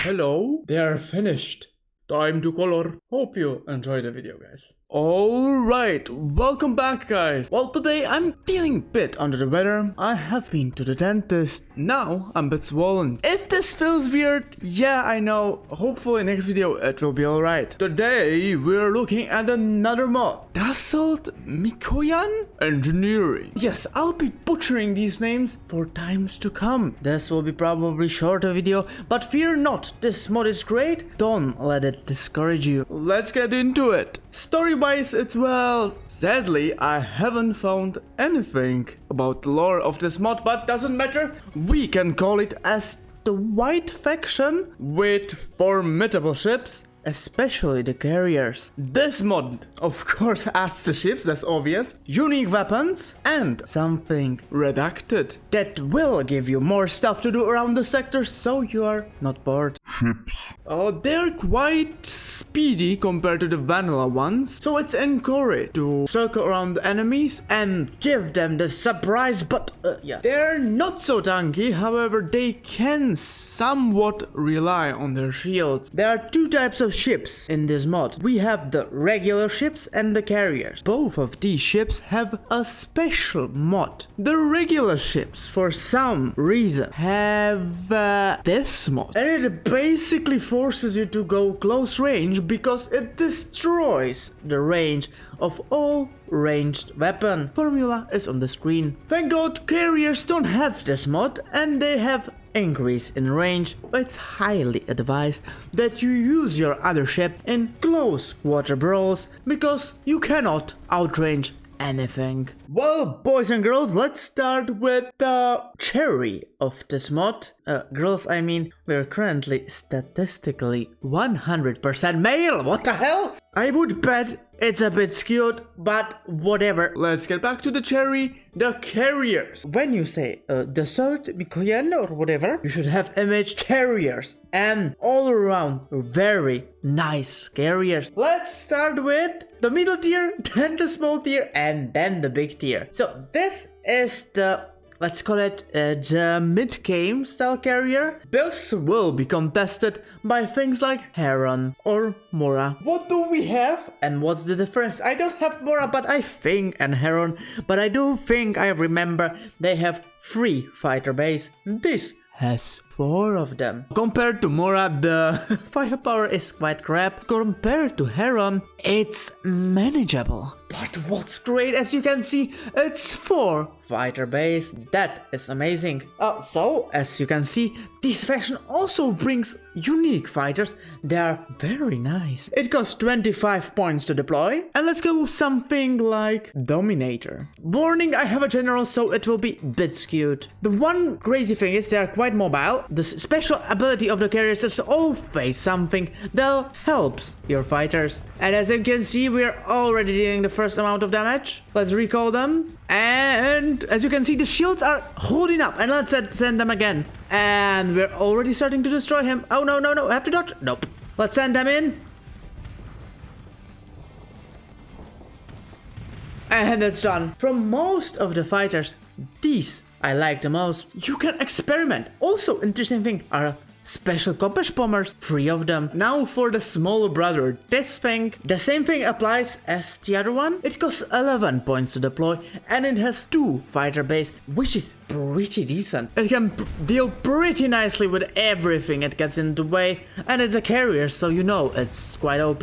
Hello, they are finished. Time to color. Hope you enjoy the video, guys. Alright, welcome back, guys. Well, today I'm feeling a bit under the weather. I have been to the dentist. Now I'm a bit swollen. If this feels weird, yeah, I know. Hopefully next video it will be alright. Today we're looking at another mod. Dassault Mikoyan Engineering. Yes, I'll be butchering these names for times to come. This will be probably shorter video, but fear not, this mod is great. Don't let it discourage you. Let's get into it. Story-wise, it's well, sadly I haven't found anything about the lore of this mod, but doesn't matter. We can call it as the White Faction with formidable ships, especially the carriers. This mod of course adds the ships, that's obvious, unique weapons and something redacted that will give you more stuff to do around the sector so you are not bored. Ships. Oh, they're quite speedy compared to the vanilla ones, so it's encouraged to circle around the enemies and give them the surprise, but yeah. They're not so tanky, however they can somewhat rely on their shields. There are two types of ships in this mod. We have the regular ships and the carriers. Both of these ships have a special mod. The regular ships, for some reason, have this mod, and it basically forces you to go close range because it destroys the range of all ranged weapon. Formula is on the screen. Thank God carriers don't have this mod and they have increase in range. It's highly advised that you use your other ship in close quarter brawls because you cannot outrange anything. Well, boys and girls, let's start with the cherry of this mod. Girls, I mean, we're currently statistically 100% male. What the hell? I would bet it's a bit skewed, but whatever. Let's get back to the cherry, the carriers. When you say Dassault Mikoyan or whatever, you should have image carriers and all around very nice carriers. Let's start with the middle tier, then the small tier, and then the big tier. So this is the, let's call it the mid-game style carrier. This will be contested by things like Heron or Mora. What do we have and what's the difference? I don't have Mora, but I think, and Heron, but I do think I remember they have 3 fighter base. This has 4 of them. Compared to Mora, the firepower is quite crap. Compared to Heron, it's manageable. But what's great, as you can see, it's 4 fighter base. That is amazing. So, as you can see, this faction also brings unique fighters. They are very nice. It costs 25 points to deploy. And let's go with something like Dominator. Warning, I have a general, so it will be a bit skewed. The one crazy thing is they are quite mobile. The special ability of the carriers is always something that helps your fighters. And as you can see, we're already dealing the first amount of damage. Let's recall them. And as you can see, the shields are holding up. And let's send them again. And we're already starting to destroy him. Oh, no, no, no. I have to dodge. Nope. Let's send them in. And it's done. From most of the fighters, these I like the most. You can experiment. Also, interesting thing are special Kopesh bombers, 3 of them. Now for the smaller brother, this thing, the same thing applies as the other one. It costs 11 points to deploy and it has 2 fighter base, which is pretty decent. It can deal pretty nicely with everything it gets in the way, and it's a carrier, so you know it's quite OP.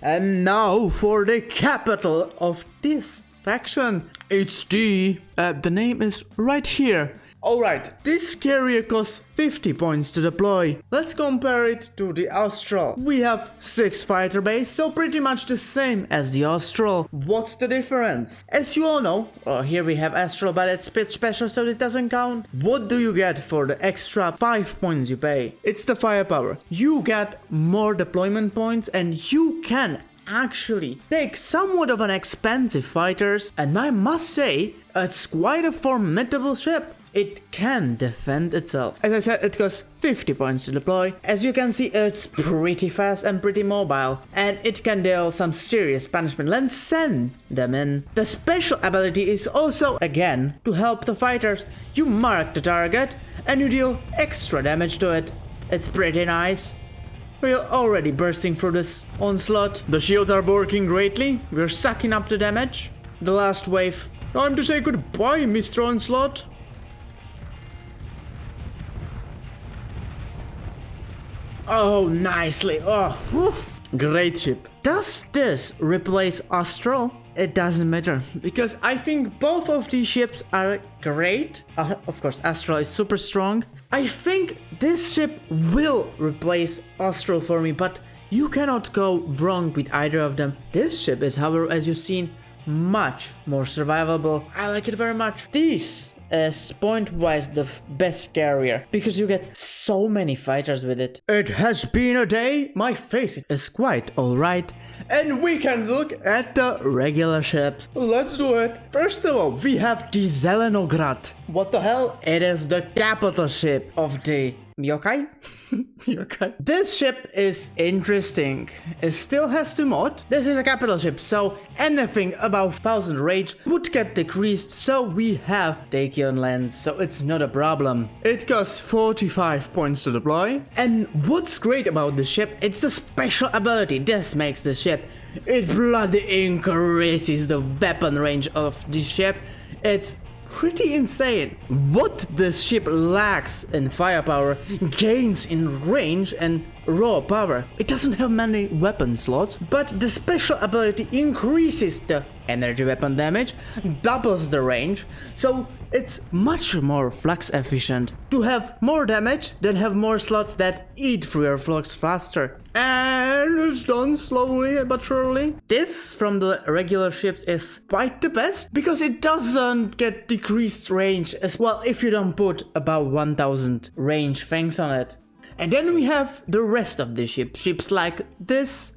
And now for the capital of this faction. It's the name is right here. Alright, this carrier costs 50 points to deploy. Let's compare it to the Austral. We have 6 fighter base, so pretty much the same as the Austral. What's the difference? As you all know, here we have Astral, but it's bit special, so it doesn't count. What do you get for the extra 5 points you pay? It's the firepower. You get more deployment points and you can actually take somewhat of an expensive fighters, and I must say, it's quite a formidable ship. It can defend itself. As I said, it costs 50 points to deploy. As you can see, it's pretty fast and pretty mobile, and it can deal some serious punishment. Let's send them in. The special ability is also, again, to help the fighters. You mark the target and you deal extra damage to it. It's pretty nice. We're already bursting through this onslaught. The shields are working greatly. We're sucking up the damage. The last wave. Time to say goodbye, Mr. Onslaught. Oh, nicely. Oh, whew. Great ship. Does this replace Astral? It doesn't matter, because I think both of these ships are great. Of course, Astral is super strong. I think this ship will replace Astral for me, but you cannot go wrong with either of them. This ship is, however, as you've seen, much more survivable. I like it very much. This is point-wise the best carrier, because you get so many fighters with it. It has been a day. My face is quite alright. And we can look at the regular ships. Let's do it. First of all, we have the Zelenograd. What the hell? It is the capital ship of the Yokai? Yokai. This ship is interesting. It still has the mod. This is a capital ship, so anything above 1000 range would get decreased, so we have Dakion lens, so it's not a problem. It costs 45 points to deploy. And what's great about the ship, it's the special ability. This makes the ship. It bloody increases the weapon range of this ship. It's pretty insane. What this ship lacks in firepower gains in range and raw power. It doesn't have many weapon slots, but the special ability increases the energy weapon damage, doubles the range, so it's much more flux efficient. To have more damage, then have more slots that eat through your flux faster. And it's done slowly but surely. This from the regular ships is quite the best, because it doesn't get decreased range as well if you don't put about 1000 range things on it. And then we have the rest of the ships like this,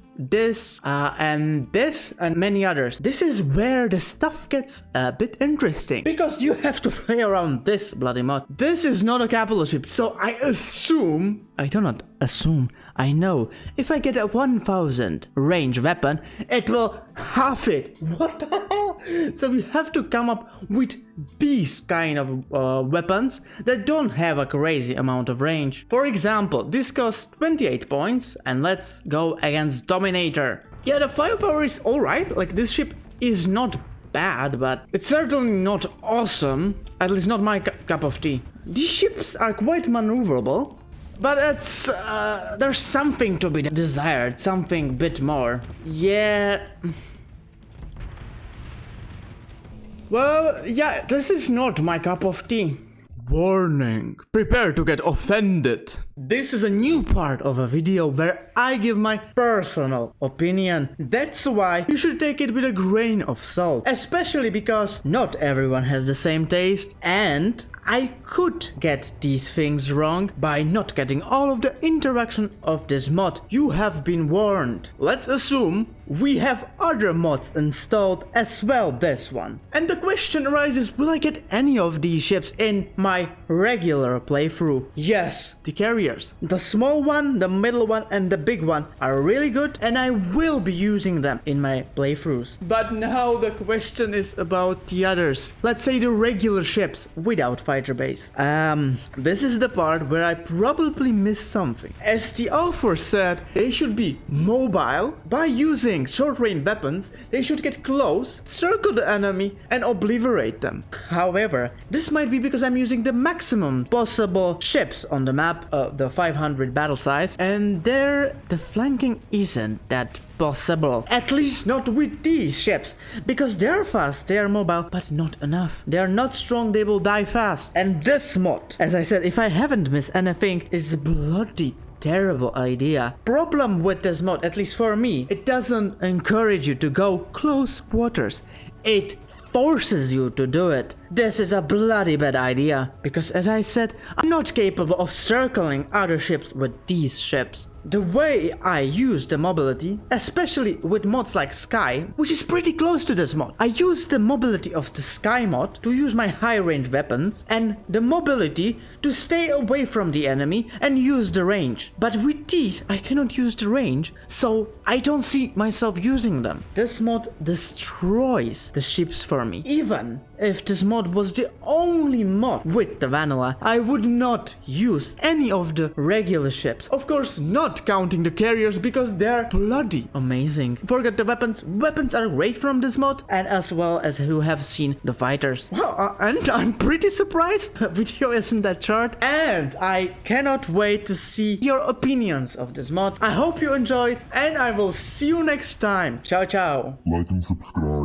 and many others. This is where the stuff gets a bit interesting, because you have to play around this bloody mod. This is not a capital ship, so I know if I get a 1000 range weapon, it will half it. What the hell? So we have to come up with these kind of weapons that don't have a crazy amount of range. For example, this costs 28 points, and let's go against Dominator. Yeah, the firepower is alright, like this ship is not bad, but it's certainly not awesome, at least not my cup of tea. These ships are quite maneuverable, but it's, there's something to be desired, something bit more. Yeah. Well, yeah, this is not my cup of tea. Warning, prepare to get offended. This is a new part of a video where I give my personal opinion. That's why you should take it with a grain of salt. Especially because not everyone has the same taste, and I could get these things wrong by not getting all of the interaction of this mod. You have been warned. Let's assume we have other mods installed as well this one. And the question arises, will I get any of these ships in my regular playthrough? Yes, the carriers. The small one, the middle one, and the big one are really good, and I will be using them in my playthroughs. But now the question is about the others. Let's say the regular ships without fighter base. This is the part where I probably missed something. As the author said, they should be mobile. By using short-range weapons, they should get close, circle the enemy, and obliterate them. However, this might be because I'm using the maximum possible ships on the map, the 500 battle size, and there the flanking isn't that possible. At least not with these ships, because they're fast, they are mobile, but not enough. They are not strong, they will die fast. And this mod, as I said, if I haven't missed anything, is bloody terrible idea. Problem with this mod, at least for me, it doesn't encourage you to go close quarters. It forces you to do it. This is a bloody bad idea, because as I said, I'm not capable of circling other ships with these ships. The way I use the mobility, especially with mods like Sky, which is pretty close to this mod. I use the mobility of the Sky mod to use my high range weapons, and the mobility to stay away from the enemy and use the range. But with these, I cannot use the range, so I don't see myself using them. This mod destroys the ships for me. Even if this mod mod was the only mod with the vanilla, I would not use any of the regular ships. Of course, not counting the carriers because they're bloody amazing. Forget the weapons. Weapons are great from this mod, and as well as who have seen the fighters. Well, and I'm pretty surprised the video isn't that short, and I cannot wait to see your opinions of this mod. I hope you enjoyed, and I will see you next time. Ciao, ciao. Like and subscribe.